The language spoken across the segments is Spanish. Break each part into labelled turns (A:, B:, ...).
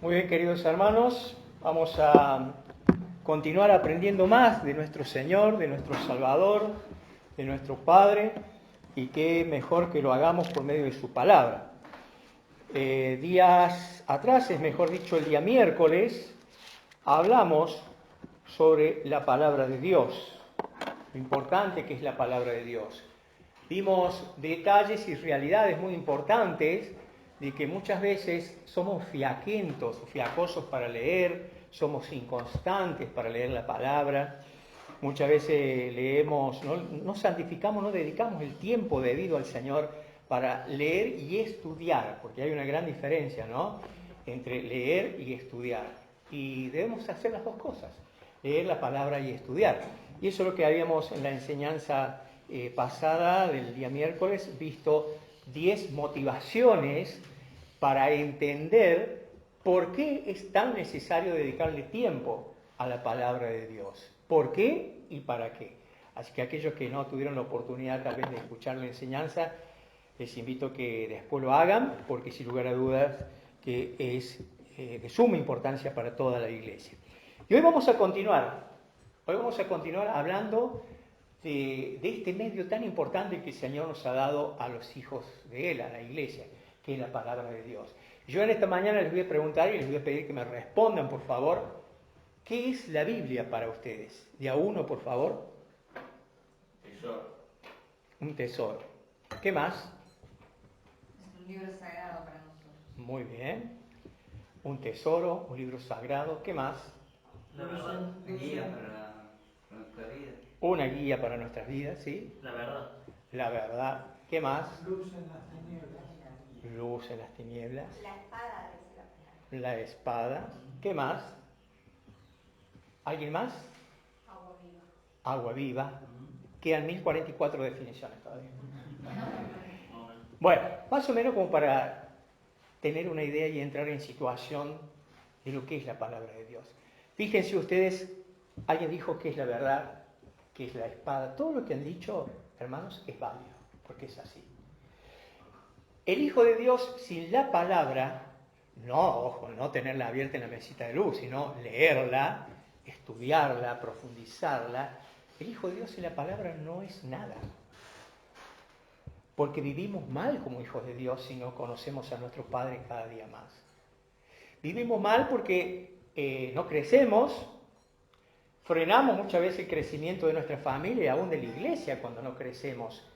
A: Muy bien, queridos hermanos, vamos a continuar aprendiendo más de nuestro Señor, de nuestro Salvador, de nuestro Padre, y qué mejor que lo hagamos por medio de su palabra. Días atrás, es mejor dicho, el día miércoles, hablamos sobre la palabra de Dios, lo importante que es la palabra de Dios. Vimos detalles y realidades muy importantes de que muchas veces somos fiacosos para leer, somos inconstantes para leer la palabra. Muchas veces leemos, no santificamos, no dedicamos el tiempo debido al Señor para leer y estudiar, porque hay una gran diferencia, ¿no?, entre leer y estudiar. Y debemos hacer las dos cosas, leer la palabra y estudiar. Y eso es lo que habíamos en la enseñanza pasada del día miércoles, visto 10 motivaciones para entender por qué es tan necesario dedicarle tiempo a la palabra de Dios. ¿Por qué y para qué? Así que aquellos que no tuvieron la oportunidad tal vez de escuchar la enseñanza, les invito a que después lo hagan, porque sin lugar a dudas que es de suma importancia para toda la iglesia. Y hoy vamos a continuar hablando de este medio tan importante que el Señor nos ha dado a los hijos de Él, a la iglesia, que es la palabra de Dios. Yo en esta mañana les voy a preguntar y les voy a pedir que me respondan, por favor, ¿qué es la Biblia para ustedes? De a uno, por favor.
B: Tesoro.
A: Un tesoro. ¿Qué más?
C: Es un libro sagrado para nosotros.
A: Muy bien. Un tesoro, un libro sagrado. ¿Qué más?
B: La verdad, guía para nuestra vida.
A: Una guía para nuestras vidas, ¿sí?
B: La verdad.
A: La verdad. ¿Qué más?
D: Luz en las tinieblas.
A: Luz en las tinieblas.
C: La espada, dice la palabra.
A: La espada. ¿Qué más? ¿Alguien más?
C: Agua viva.
A: Agua viva. Quedan 1044 definiciones todavía. Bueno, más o menos como para tener una idea y entrar en situación de lo que es la palabra de Dios. Fíjense ustedes, alguien dijo que es la verdad, que es la espada. Todo lo que han dicho, hermanos, es válido, porque es así. El Hijo de Dios sin la palabra, no tenerla abierta en la mesita de luz, sino leerla, estudiarla, profundizarla. El Hijo de Dios sin la palabra no es nada. Porque vivimos mal como hijos de Dios si no conocemos a nuestro Padre cada día más. Vivimos mal porque no crecemos, frenamos muchas veces el crecimiento de nuestra familia y aún de la iglesia cuando no crecemos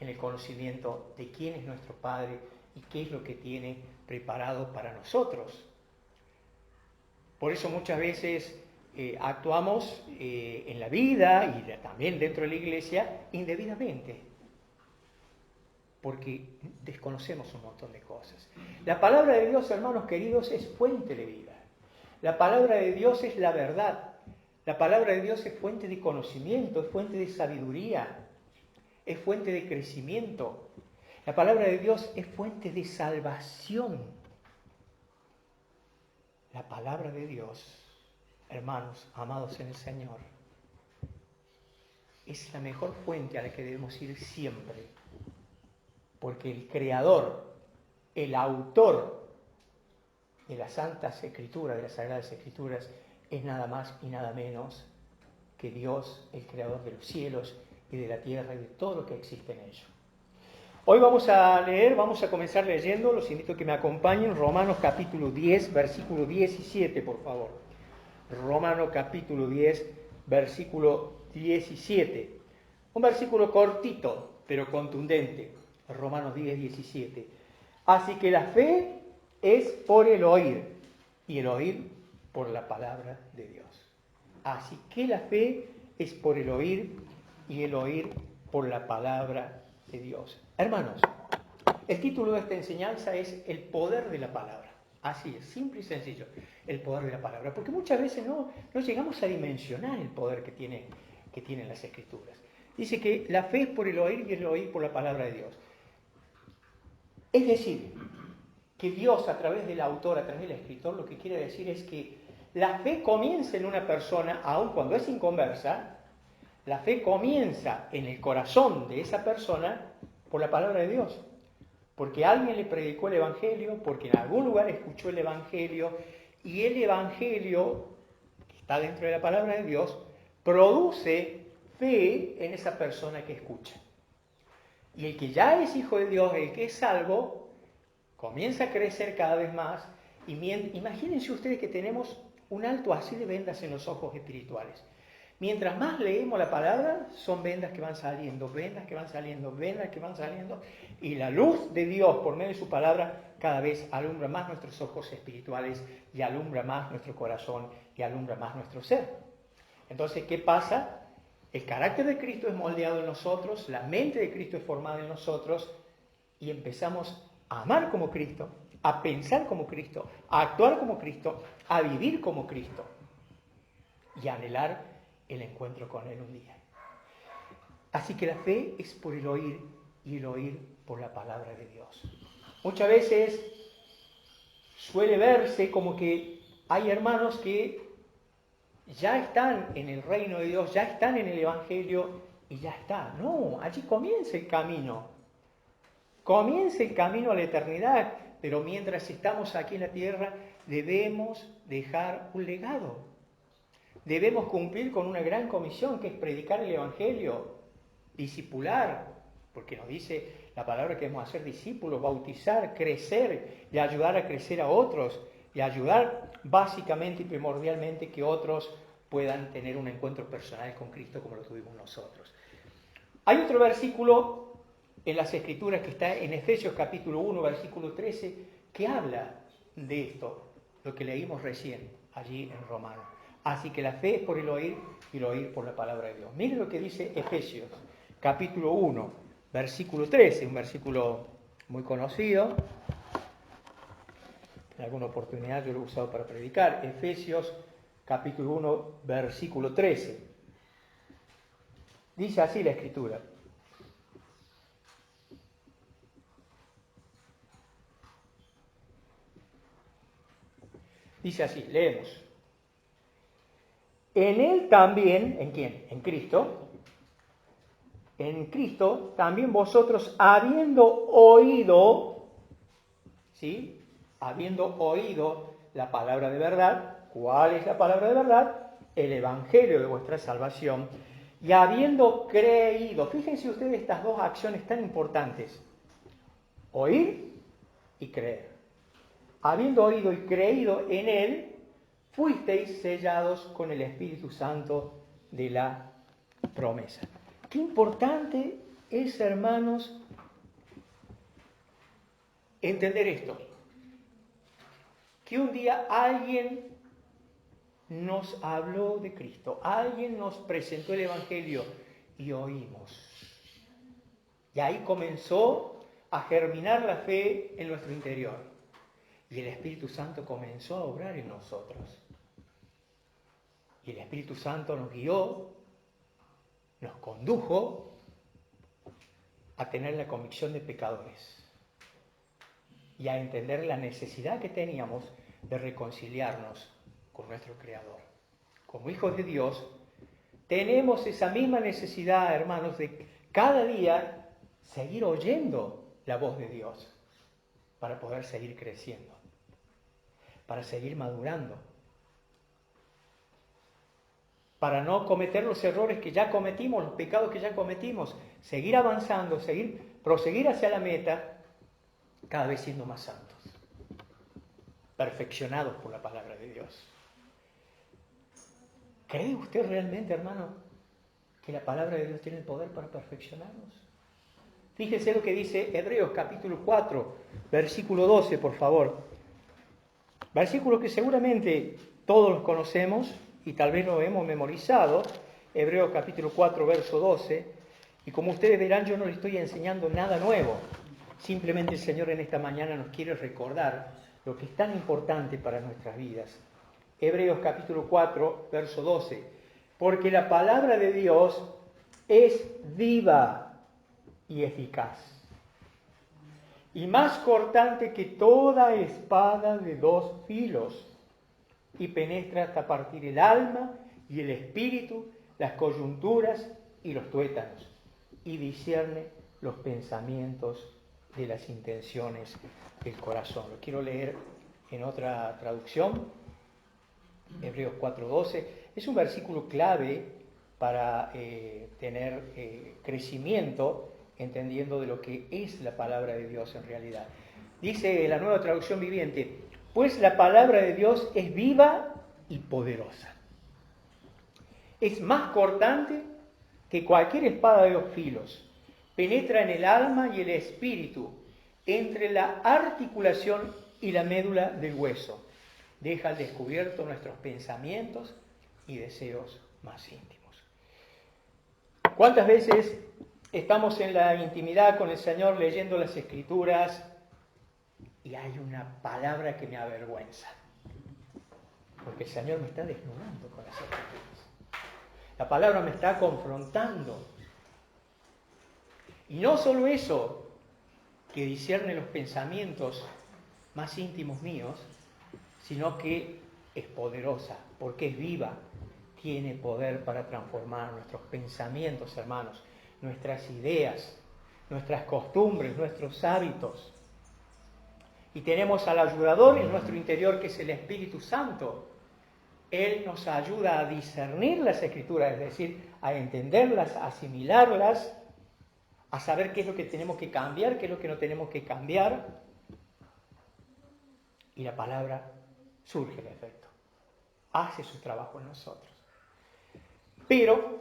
A: en el conocimiento de quién es nuestro Padre y qué es lo que tiene preparado para nosotros. Por eso muchas veces actuamos en la vida y también dentro de la iglesia indebidamente, porque desconocemos un montón de cosas. La palabra de Dios, hermanos queridos, es fuente de vida. La palabra de Dios es la verdad. La palabra de Dios es fuente de conocimiento, es fuente de sabiduría, es fuente de crecimiento. La palabra de Dios es fuente de salvación. La palabra de Dios, hermanos, amados en el Señor, es la mejor fuente a la que debemos ir siempre. Porque el creador, el autor de las Santas Escrituras, de las Sagradas Escrituras, es nada más y nada menos que Dios, el creador de los cielos y de la tierra y de todo lo que existe en ellos. Hoy vamos a comenzar leyendo, los invito a que me acompañen, Romanos capítulo 10, versículo 17, por favor. Romanos capítulo 10, versículo 17. Un versículo cortito, pero contundente. Romanos 10, 17. Así que la fe es por el oír, y el oír por la palabra de Dios. Así que la fe es por el oír, y el oír por la palabra de Dios. Hermanos, el título de esta enseñanza es el poder de la palabra. Así es, simple y sencillo, el poder de la palabra. Porque muchas veces no llegamos a dimensionar el poder que tienen las Escrituras. Dice que la fe es por el oír y el oír por la palabra de Dios. Es decir, que Dios a través del autor, a través del escritor, lo que quiere decir es que la fe comienza en una persona, aun cuando es inconversa, la fe comienza en el corazón de esa persona por la palabra de Dios. Porque alguien le predicó el Evangelio, porque en algún lugar escuchó el Evangelio Y el Evangelio, que está dentro de la palabra de Dios, produce fe en esa persona que escucha. Y el que ya es hijo de Dios, el que es salvo, comienza a crecer cada vez más. Y imagínense ustedes que tenemos un alto así de vendas en los ojos espirituales. Mientras más leemos la palabra, son vendas que van saliendo, vendas que van saliendo, vendas que van saliendo. Y la luz de Dios, por medio de su palabra, cada vez alumbra más nuestros ojos espirituales y alumbra más nuestro corazón y alumbra más nuestro ser. Entonces, ¿qué pasa? El carácter de Cristo es moldeado en nosotros, la mente de Cristo es formada en nosotros y empezamos a amar como Cristo, a pensar como Cristo, a actuar como Cristo, a vivir como Cristo y a anhelar el encuentro con Él un día. Así que la fe es por el oír y el oír por la palabra de Dios. Muchas veces suele verse como que hay hermanos que ya están en el reino de Dios, ya están en el Evangelio y ya está. No, allí comienza el camino. Comienza el camino a la eternidad, pero mientras estamos aquí en la tierra debemos dejar un legado. Debemos cumplir con una gran comisión que es predicar el Evangelio, discipular, porque nos dice la palabra que debemos hacer discípulos, bautizar, crecer y ayudar a crecer a otros y ayudar básicamente y primordialmente que otros puedan tener un encuentro personal con Cristo como lo tuvimos nosotros. Hay otro versículo en las Escrituras que está en Efesios capítulo 1, versículo 13, que habla de esto, lo que leímos recién allí en Romanos. Así que la fe es por el oír y el oír por la palabra de Dios. Miren lo que dice Efesios capítulo 1, versículo 13, un versículo muy conocido. En alguna oportunidad yo lo he usado para predicar. Efesios capítulo 1, versículo 13. Dice así la Escritura. Dice así, leemos. En Él también, ¿en quién? En Cristo. En Cristo también vosotros, habiendo oído, ¿sí? Habiendo oído la palabra de verdad. ¿Cuál es la palabra de verdad? El Evangelio de vuestra salvación. Y habiendo creído, fíjense ustedes estas dos acciones tan importantes, oír y creer. Habiendo oído y creído en Él, fuisteis sellados con el Espíritu Santo de la promesa. Qué importante es, hermanos, entender esto. Que un día alguien nos habló de Cristo, alguien nos presentó el Evangelio y oímos. Y ahí comenzó a germinar la fe en nuestro interior. Y el Espíritu Santo comenzó a obrar en nosotros. Y el Espíritu Santo nos guió, nos condujo a tener la convicción de pecadores y a entender la necesidad que teníamos de reconciliarnos con nuestro Creador. Como hijos de Dios, tenemos esa misma necesidad, hermanos, de cada día seguir oyendo la voz de Dios para poder seguir creciendo, para seguir madurando, para no cometer los errores que ya cometimos, los pecados que ya cometimos, seguir avanzando, proseguir hacia la meta, cada vez siendo más santos, perfeccionados por la palabra de Dios. ¿Cree usted realmente, hermano, que la palabra de Dios tiene el poder para perfeccionarnos? Fíjese lo que dice Hebreos capítulo 4, versículo 12, por favor. Versículo que seguramente todos los conocemos y tal vez lo hemos memorizado. Hebreos capítulo 4, verso 12. Y como ustedes verán, yo no les estoy enseñando nada nuevo. Simplemente el Señor en esta mañana nos quiere recordar lo que es tan importante para nuestras vidas. Hebreos capítulo 4, verso 12. Porque la palabra de Dios es viva y eficaz, y más cortante que toda espada de dos filos, y penetra hasta partir el alma y el espíritu, las coyunturas y los tuétanos, y discierne los pensamientos de las intenciones del corazón. Lo quiero leer en otra traducción. Hebreos 4:12, es un versículo clave para tener crecimiento entendiendo de lo que es la palabra de Dios en realidad. Dice la Nueva Traducción Viviente, pues la palabra de Dios es viva y poderosa. Es más cortante que cualquier espada de 2 filos. Penetra en el alma y el espíritu, entre la articulación y la médula del hueso. Deja al descubierto nuestros pensamientos y deseos más íntimos. ¿Cuántas veces estamos en la intimidad con el Señor leyendo las Escrituras y hay una palabra que me avergüenza? Porque el Señor me está desnudando con las Escrituras. La palabra me está confrontando. Y no solo eso, que discierne los pensamientos más íntimos míos, sino que es poderosa, porque es viva, tiene poder para transformar nuestros pensamientos, hermanos, nuestras ideas, nuestras costumbres, nuestros hábitos. Y tenemos al ayudador en nuestro interior, que es el Espíritu Santo. Él nos ayuda a discernir las Escrituras, es decir, a entenderlas, a asimilarlas, a saber qué es lo que tenemos que cambiar, qué es lo que no tenemos que cambiar. Y la palabra surge el efecto, hace su trabajo en nosotros. Pero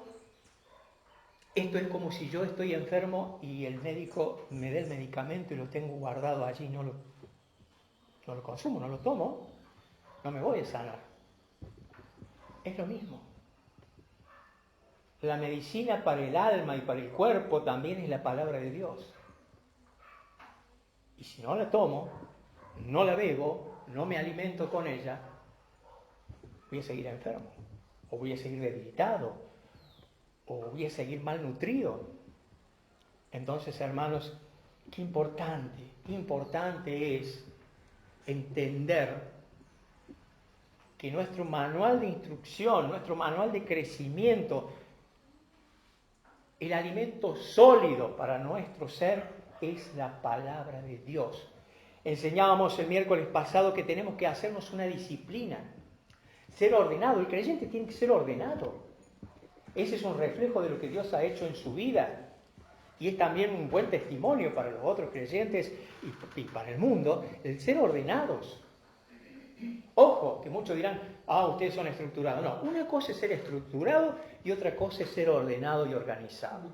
A: esto es como si yo estoy enfermo y el médico me dé el medicamento y lo tengo guardado allí, no lo consumo, no lo tomo, no me voy a sanar. Es lo mismo. La medicina para el alma y para el cuerpo también es la palabra de Dios. Y si no la tomo, no la bebo, no me alimento con ella, voy a seguir enfermo, o voy a seguir debilitado, o voy a seguir malnutrido. Entonces, hermanos, qué importante es entender que nuestro manual de instrucción, nuestro manual de crecimiento, el alimento sólido para nuestro ser es la palabra de Dios. Enseñábamos el miércoles pasado que tenemos que hacernos una disciplina, ser ordenado. El creyente tiene que ser ordenado. Ese es un reflejo de lo que Dios ha hecho en su vida. Y es también un buen testimonio para los otros creyentes y para el mundo, el ser ordenados. Ojo, que muchos dirán, ustedes son estructurados. No, una cosa es ser estructurado y otra cosa es ser ordenado y organizado.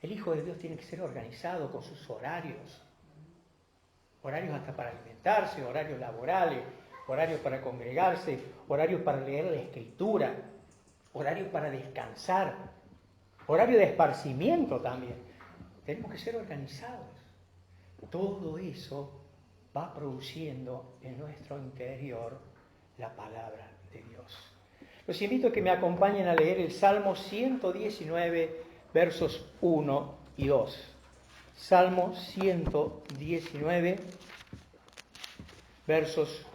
A: El Hijo de Dios tiene que ser organizado con sus horarios. Horarios hasta para alimentarse, horarios laborales, horarios para congregarse, horarios para leer la Escritura, horarios para descansar, horario de esparcimiento también. Tenemos que ser organizados. Todo eso va produciendo en nuestro interior la palabra de Dios. Los invito a que me acompañen a leer el Salmo 119, versos 1 y 2. Salmo 119, versos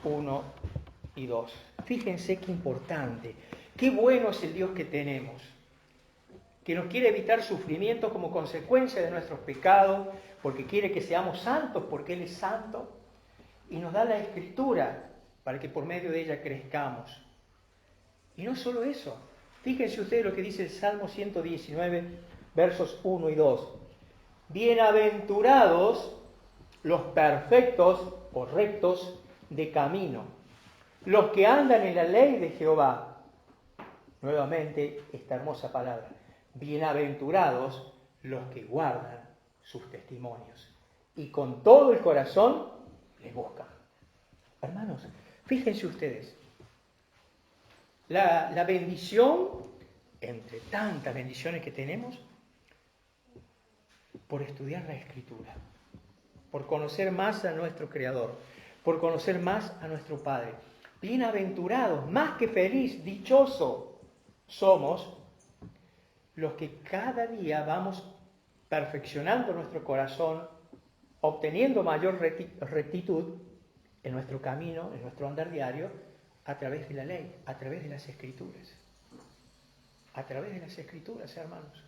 A: 1 y 2. Fíjense qué importante, qué bueno es el Dios que tenemos, que nos quiere evitar sufrimiento como consecuencia de nuestros pecados, porque quiere que seamos santos, porque Él es santo, y nos da la Escritura para que por medio de ella crezcamos. Y no solo eso, fíjense ustedes lo que dice el Salmo 119, versos 1 y 2. Bienaventurados los perfectos o rectos de camino, los que andan en la ley de Jehová. Nuevamente esta hermosa palabra. Bienaventurados los que guardan sus testimonios y con todo el corazón les buscan. Hermanos, fíjense ustedes, la bendición, entre tantas bendiciones que tenemos, por estudiar la Escritura, por conocer más a nuestro Creador, por conocer más a nuestro Padre. Bienaventurados, más que feliz, dichoso somos los que cada día vamos perfeccionando nuestro corazón, obteniendo mayor rectitud en nuestro camino, en nuestro andar diario, a través de la ley, a través de las Escrituras. A través de las Escrituras, hermanos.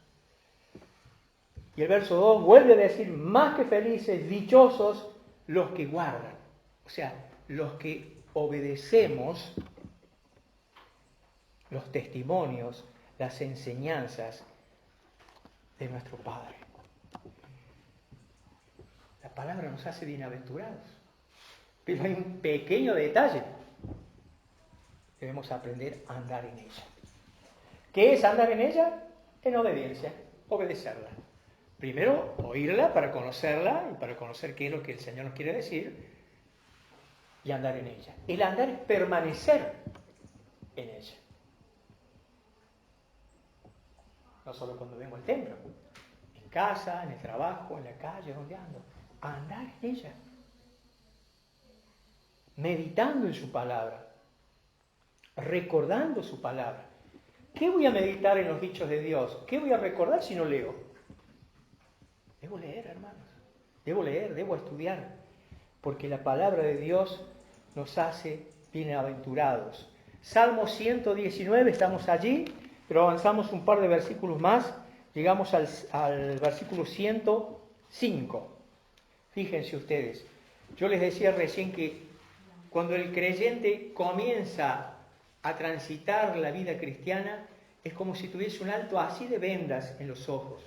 A: Y el verso 2 vuelve a decir, más que felices, dichosos los que guardan. O sea, los que obedecemos los testimonios, las enseñanzas de nuestro Padre. La palabra nos hace bienaventurados. Pero hay un pequeño detalle. Debemos aprender a andar en ella. ¿Qué es andar en ella? En obediencia, obedecerla. Primero, oírla para conocerla y para conocer qué es lo que el Señor nos quiere decir y andar en ella. El andar es permanecer en ella. No solo cuando vengo al templo, en casa, en el trabajo, en la calle, donde ando. Andar en ella. Meditando en su palabra. Recordando su palabra. ¿Qué voy a meditar en los dichos de Dios? ¿Qué voy a recordar si no leo? Debo leer, hermanos. Debo leer, debo estudiar. Porque la palabra de Dios nos hace bienaventurados. Salmo 119, estamos allí, pero avanzamos un par de versículos más. Llegamos al versículo 105. Fíjense ustedes. Yo les decía recién que cuando el creyente comienza a transitar la vida cristiana, es como si tuviese un alto así de vendas en los ojos.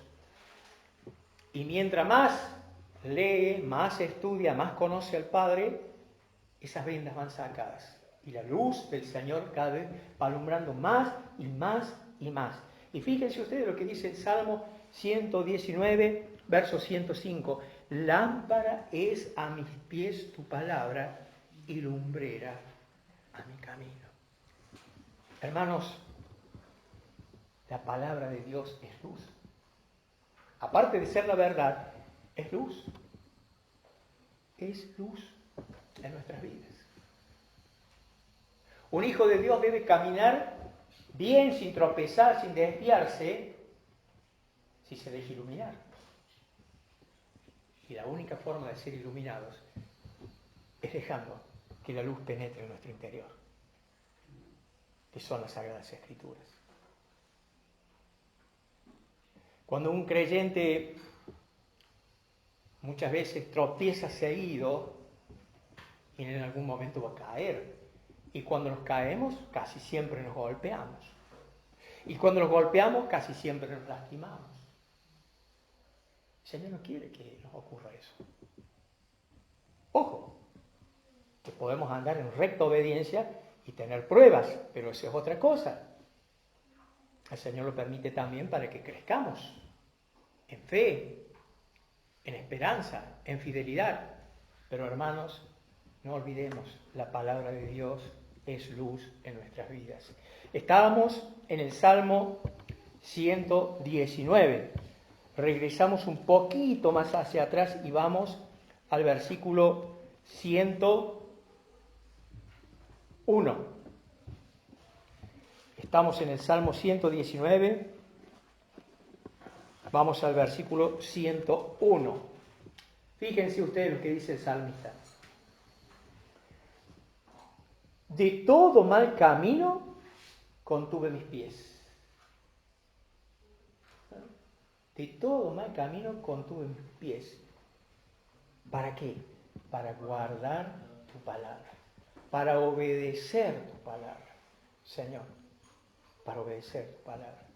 A: Y mientras más lee, más estudia, más conoce al Padre, esas vendas van sacadas. Y la luz del Señor cada vez va alumbrando más y más y más. Y fíjense ustedes lo que dice el Salmo 119, verso 105. Lámpara es a mis pies tu palabra y lumbrera a mi camino. Hermanos, la palabra de Dios es luz. Aparte de ser la verdad, es luz. Es luz en nuestras vidas. Un hijo de Dios debe caminar bien, sin tropezar, sin desviarse, si se deja iluminar. Y la única forma de ser iluminados es dejando que la luz penetre en nuestro interior, que son las Sagradas Escrituras. Cuando un creyente muchas veces tropieza seguido y en algún momento va a caer. Y cuando nos caemos, casi siempre nos golpeamos. Y cuando nos golpeamos, casi siempre nos lastimamos. El Señor no quiere que nos ocurra eso. Ojo, que podemos andar en recta obediencia y tener pruebas, pero eso es otra cosa. El Señor lo permite también para que crezcamos en fe, en esperanza, en fidelidad. Pero hermanos, no olvidemos, la palabra de Dios es luz en nuestras vidas. Estábamos en el Salmo 119. Regresamos un poquito más hacia atrás y vamos al versículo 101. Estamos en el Salmo 119. Vamos al versículo 101. Fíjense ustedes lo que dice el salmista. De todo mal camino contuve mis pies. De todo mal camino contuve mis pies. ¿Para qué? Para guardar tu palabra. Para obedecer tu palabra. Señor, para obedecer tu palabra.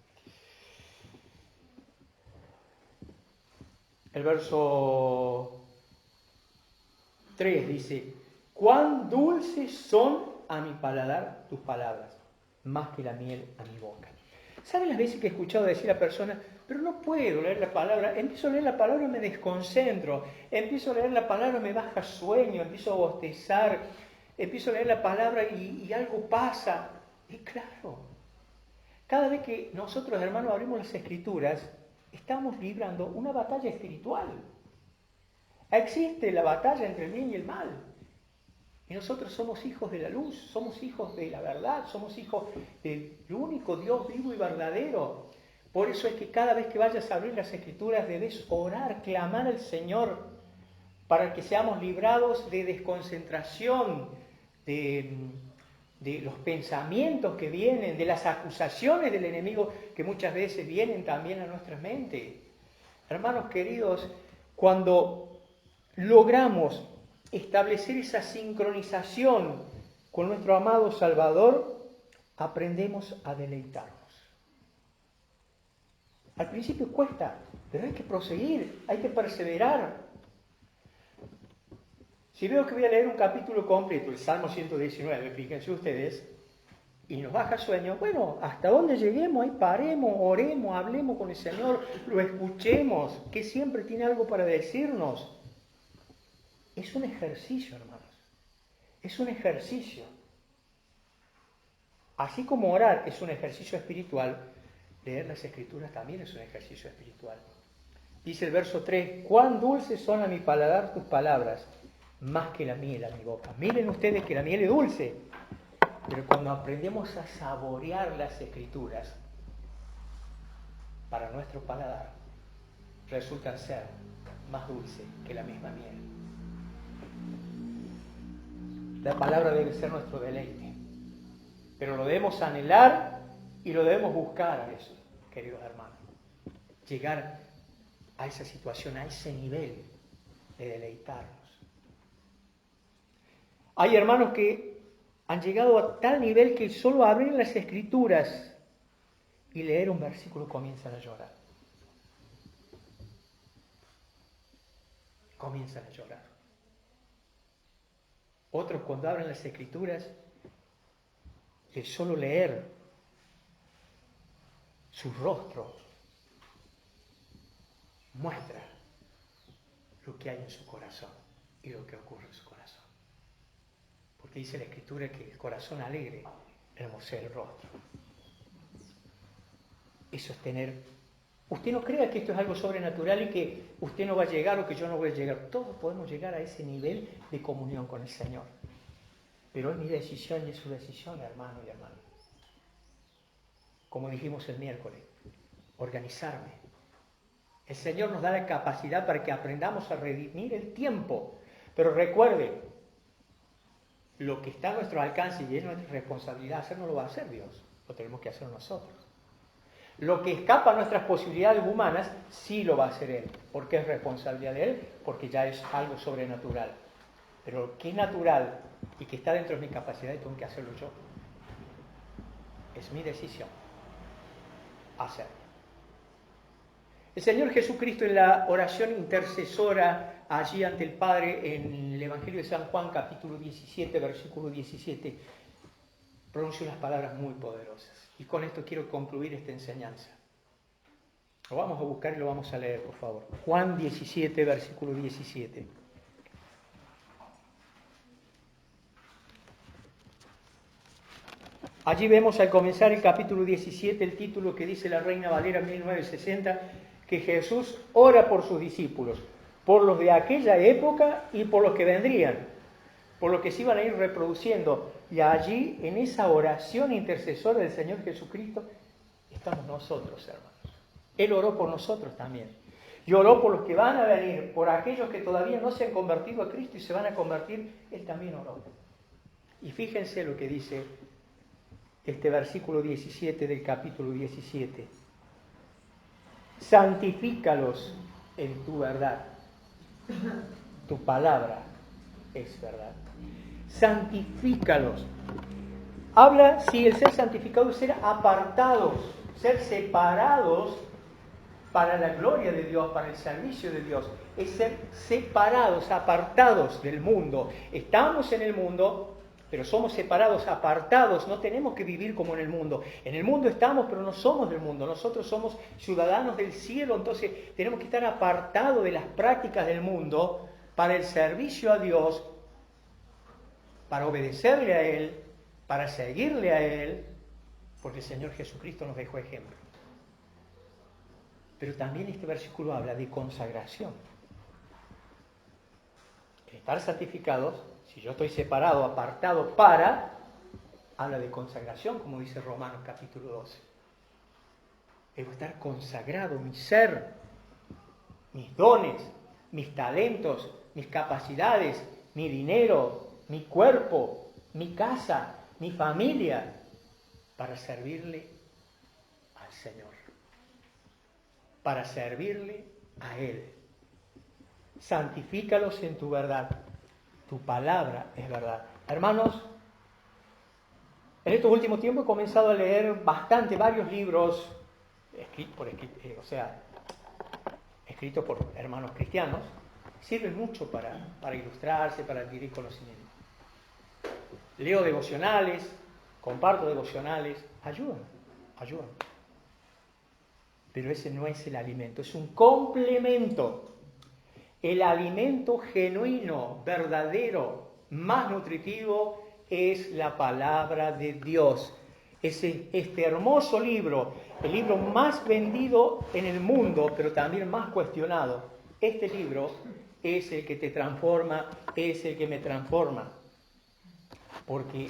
A: El verso 3 dice, cuán dulces son a mi paladar tus palabras, más que la miel a mi boca. ¿Saben las veces que he escuchado decir a personas, pero no puedo leer la palabra? Empiezo a leer la palabra y me desconcentro. Empiezo a leer la palabra y me baja sueño. Empiezo a bostezar. Empiezo a leer la palabra y algo pasa. Y claro, cada vez que nosotros, hermanos, abrimos las Escrituras, estamos librando una batalla espiritual. Existe la batalla entre el bien y el mal. Y nosotros somos hijos de la luz, somos hijos de la verdad, somos hijos del único Dios vivo y verdadero. Por eso es que cada vez que vayas a abrir las Escrituras debes orar, clamar al Señor para que seamos librados de desconcentración, de los pensamientos que vienen, de las acusaciones del enemigo que muchas veces vienen también a nuestra mente. Hermanos queridos, cuando logramos establecer esa sincronización con nuestro amado Salvador, aprendemos a deleitarnos. Al principio cuesta, pero hay que proseguir, hay que perseverar. Si veo que voy a leer un capítulo completo, el Salmo 119, fíjense ustedes, y nos baja sueño, bueno, hasta donde lleguemos, ahí paremos, oremos, hablemos con el Señor, lo escuchemos, que siempre tiene algo para decirnos. Es un ejercicio, hermanos, es un ejercicio. Así como orar es un ejercicio espiritual, leer las Escrituras también es un ejercicio espiritual. Dice el verso 3, cuán dulces son a mi paladar tus palabras, más que la miel a mi boca. Miren ustedes que la miel es dulce, pero cuando aprendemos a saborear las Escrituras, para nuestro paladar, resultan ser más dulces que la misma miel. La palabra debe ser nuestro deleite, pero lo debemos anhelar y lo debemos buscar a eso, queridos hermanos. Llegar a esa situación, a ese nivel de deleitarnos. Hay hermanos que han llegado a tal nivel que solo abrir las Escrituras y leer un versículo comienzan a llorar. Comienzan a llorar. Otros cuando abren las Escrituras, de solo leer su rostro muestra lo que hay en su corazón y lo que ocurre en su corazón. Porque dice la Escritura que el corazón alegre hermosea el rostro. Eso es tener... Usted no crea que esto es algo sobrenatural y que usted no va a llegar o que yo no voy a llegar. Todos podemos llegar a ese nivel de comunión con el Señor. Pero es mi decisión y es su decisión, hermano y hermana. Como dijimos el miércoles, organizarme. El Señor nos da la capacidad para que aprendamos a redimir el tiempo. Pero recuerde, lo que está a nuestro alcance y es nuestra responsabilidad hacer, no lo va a hacer Dios. Lo tenemos que hacer nosotros. Lo que escapa a nuestras posibilidades humanas, sí lo va a hacer Él. ¿Por qué es responsabilidad de Él? Porque ya es algo sobrenatural. Pero lo que es natural y que está dentro de mi capacidad, tengo que hacerlo yo. Es mi decisión hacerlo. El Señor Jesucristo en la oración intercesora allí ante el Padre en el Evangelio de San Juan, capítulo 17, versículo 17, pronuncia unas palabras muy poderosas. Y con esto quiero concluir esta enseñanza. Lo vamos a buscar y lo vamos a leer, por favor. Juan 17, versículo 17. Allí vemos al comenzar el capítulo 17 el título que dice la Reina Valera 1960, que Jesús ora por sus discípulos, por los de aquella época y por los que vendrían, por los que se iban a ir reproduciendo. Y allí, en esa oración intercesora del Señor Jesucristo, estamos nosotros, hermanos. Él oró por nosotros también. Y oró por los que van a venir, por aquellos que todavía no se han convertido a Cristo y se van a convertir. Él también oró. Y fíjense lo que dice este versículo 17 del capítulo 17. Santifícalos en tu verdad. Tu palabra es verdad. Santifícalos. Habla, si el ser santificado es ser apartados, ser separados para la gloria de Dios, para el servicio de Dios. Es ser separados, apartados del mundo. Estamos en el mundo, pero somos separados, apartados. No tenemos que vivir como en el mundo. En el mundo estamos, pero no somos del mundo. Nosotros somos ciudadanos del cielo, entonces tenemos que estar apartados de las prácticas del mundo para el servicio a Dios, para obedecerle a Él, para seguirle a Él, porque el Señor Jesucristo nos dejó ejemplo. Pero también este versículo habla de consagración. Estar santificados, si yo estoy separado, apartado habla de consagración, como dice Romanos capítulo 12. Debo estar consagrado, mi ser, mis dones, mis talentos, mis capacidades, mi dinero, mi cuerpo, mi casa, mi familia, para servirle al Señor, para servirle a Él. Santifícalos en tu verdad. Tu palabra es verdad. Hermanos, En estos últimos tiempos he comenzado a leer varios libros, escritos por hermanos cristianos. Sirven mucho para ilustrarse, para adquirir conocimiento. Leo devocionales, comparto devocionales, ayudan. Pero ese no es el alimento, es un complemento. El alimento genuino, verdadero, más nutritivo es la palabra de Dios. Este hermoso libro, el libro más vendido en el mundo, pero también más cuestionado. Este libro es el que te transforma, es el que me transforma. Porque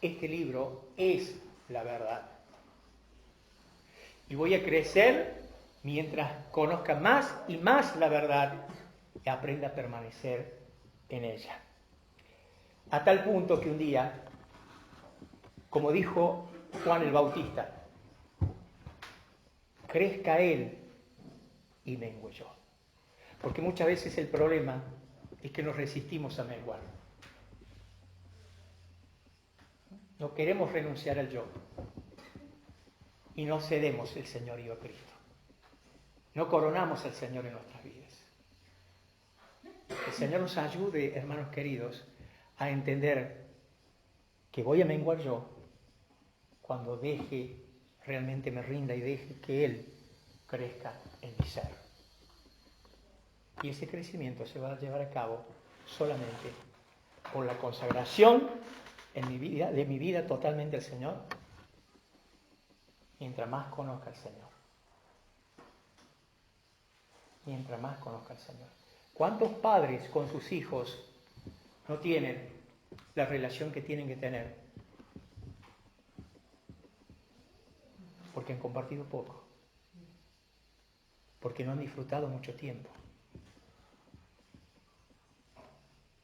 A: este libro es la verdad. Y voy a crecer mientras conozca más y más la verdad y aprenda a permanecer en ella. A tal punto que un día, como dijo Juan el Bautista, crezca él y mengue yo. Porque muchas veces el problema es que nos resistimos a menguar. No queremos renunciar al yo y no cedemos el señorío a Cristo. No coronamos al Señor en nuestras vidas. Que el Señor nos ayude, hermanos queridos, a entender que voy a menguar yo cuando realmente me rinda y deje que Él crezca en mi ser. Y ese crecimiento se va a llevar a cabo solamente por la consagración de mi vida totalmente al Señor, mientras más conozca al Señor. Mientras más conozca al Señor. ¿Cuántos padres con sus hijos no tienen la relación que tienen que tener? Porque han compartido poco. Porque no han disfrutado mucho tiempo.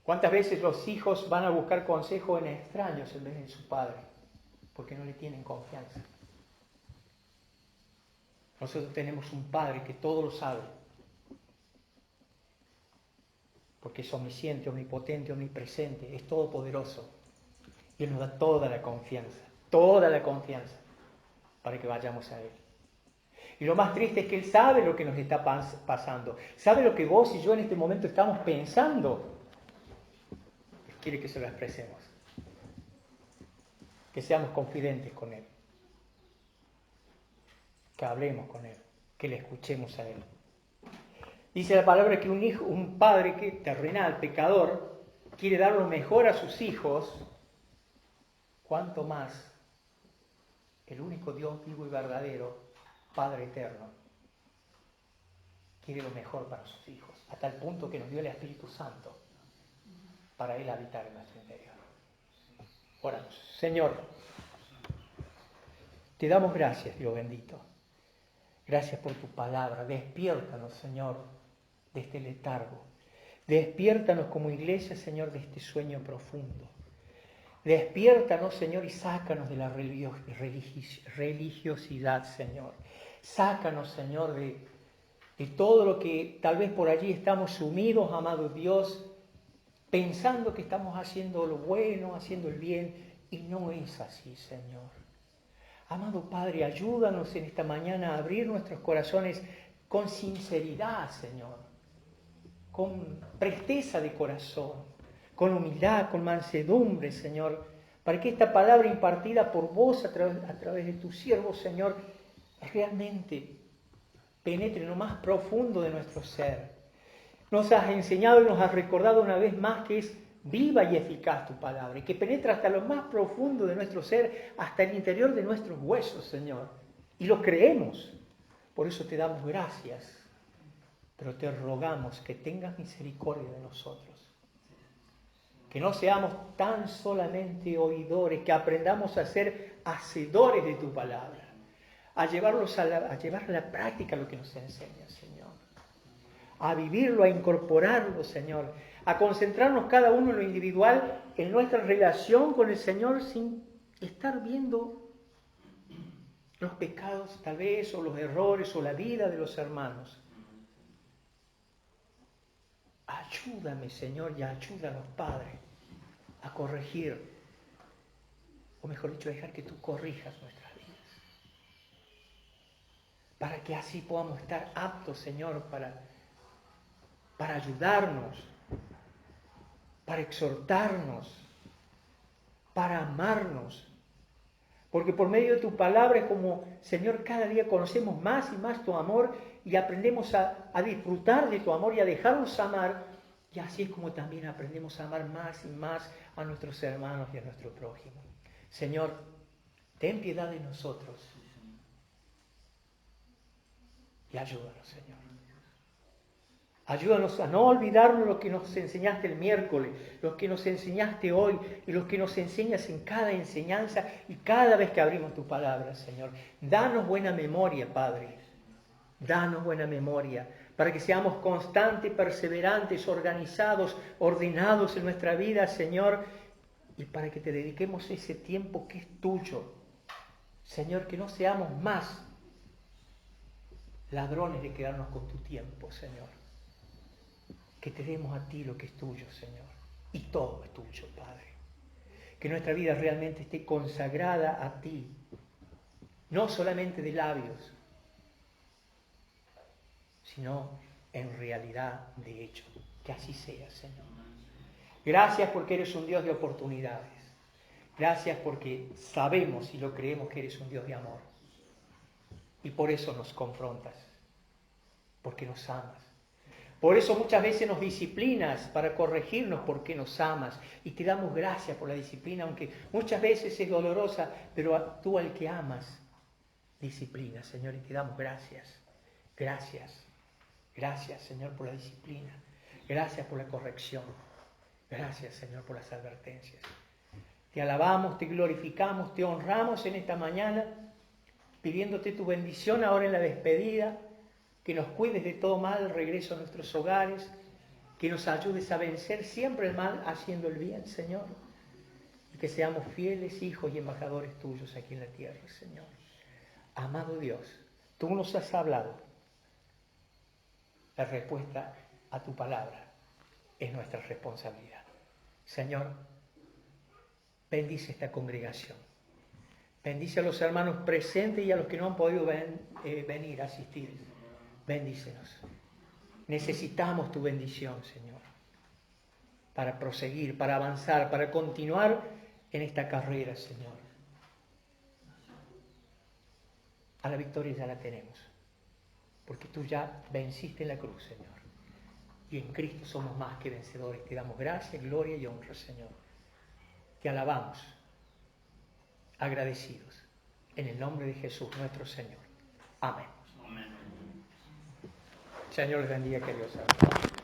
A: ¿Cuántas veces los hijos van a buscar consejo en extraños en vez de en su padre? Porque no le tienen confianza. Nosotros tenemos un Padre que todo lo sabe. Porque es omnisciente, omnipotente, omnipresente, es todopoderoso. Y Él nos da toda la confianza para que vayamos a Él. Y lo más triste es que Él sabe lo que nos está pasando. Sabe lo que vos y yo en este momento estamos pensando. Quiere que se lo expresemos. Que seamos confidentes con Él. Que hablemos con Él. Que le escuchemos a Él. Dice la palabra que un padre terrenal, pecador, quiere dar lo mejor a sus hijos. ¿Cuánto más el único Dios vivo y verdadero, Padre eterno, quiere lo mejor para sus hijos? A tal punto que nos dio el Espíritu Santo para Él habitar en nuestro interior. Oramos. Señor, te damos gracias, Dios bendito. Gracias por tu palabra. Despiértanos, Señor, de este letargo. Despiértanos como iglesia, Señor, de este sueño profundo. Despiértanos, Señor, y sácanos de la religiosidad, Señor. Sácanos, Señor, de todo lo que tal vez por allí estamos sumidos, amado Dios, pensando que estamos haciendo lo bueno, haciendo el bien, y no es así, Señor. Amado Padre, ayúdanos en esta mañana a abrir nuestros corazones con sinceridad, Señor, con presteza de corazón, con humildad, con mansedumbre, Señor, para que esta palabra impartida por vos a través de tu siervo, Señor, realmente penetre en lo más profundo de nuestro ser. Nos has enseñado y nos has recordado una vez más que es viva y eficaz tu palabra y que penetra hasta lo más profundo de nuestro ser, hasta el interior de nuestros huesos, Señor. Y lo creemos. Por eso te damos gracias. Pero te rogamos que tengas misericordia de nosotros. Que no seamos tan solamente oidores, que aprendamos a ser hacedores de tu palabra. A llevar a la práctica lo que nos enseñas, Señor. A vivirlo, a incorporarlo, Señor. A concentrarnos cada uno en lo individual, en nuestra relación con el Señor, sin estar viendo los pecados tal vez, o los errores, o la vida de los hermanos. Ayúdame, Señor, y ayúdanos, Padre, a corregir o mejor dicho, dejar que tú corrijas nuestras vidas, para que así podamos estar aptos, Señor, para ayudarnos, para exhortarnos, para amarnos. Porque por medio de tu palabra es como, Señor, cada día conocemos más y más tu amor y aprendemos a disfrutar de tu amor y a dejarnos amar. Y así es como también aprendemos a amar más y más a nuestros hermanos y a nuestro prójimo. Señor, ten piedad de nosotros y ayúdanos, Señor. Ayúdanos a no olvidarnos lo que nos enseñaste el miércoles, lo que nos enseñaste hoy y lo que nos enseñas en cada enseñanza y cada vez que abrimos tu palabra, Señor. Danos buena memoria, Padre. Danos buena memoria para que seamos constantes, perseverantes, organizados, ordenados en nuestra vida, Señor, y para que te dediquemos ese tiempo que es tuyo. Señor, que no seamos más ladrones de quedarnos con tu tiempo, Señor. Que te demos a ti lo que es tuyo, Señor. Y todo es tuyo, Padre. Que nuestra vida realmente esté consagrada a ti. No solamente de labios, sino en realidad de hecho. Que así sea, Señor. Gracias porque eres un Dios de oportunidades. Gracias porque sabemos y lo creemos que eres un Dios de amor. Y por eso nos confrontas. Porque nos amas. Por eso muchas veces nos disciplinas para corregirnos porque nos amas y te damos gracias por la disciplina, aunque muchas veces es dolorosa, pero tú al que amas, disciplinas, Señor, y te damos gracias. Gracias, gracias, Señor, por la disciplina. Gracias por la corrección. Gracias, Señor, por las advertencias. Te alabamos, te glorificamos, te honramos en esta mañana, pidiéndote tu bendición ahora en la despedida. Que nos cuides de todo mal, regreso a nuestros hogares, que nos ayudes a vencer siempre el mal haciendo el bien, Señor, y que seamos fieles hijos y embajadores tuyos aquí en la tierra, Señor. Amado Dios, tú nos has hablado. La respuesta a tu palabra es nuestra responsabilidad. Señor, bendice esta congregación. Bendice a los hermanos presentes y a los que no han podido venir a asistir. Bendícenos. Necesitamos tu bendición, Señor, para proseguir, para avanzar, para continuar en esta carrera, Señor. A la victoria ya la tenemos, porque tú ya venciste en la cruz, Señor. Y en Cristo somos más que vencedores. Te damos gracia, gloria y honra, Señor. Te alabamos, agradecidos, en el nombre de Jesús, nuestro Señor. Amén.
B: Amén.
A: Señor les bendiga, queridos hermanos.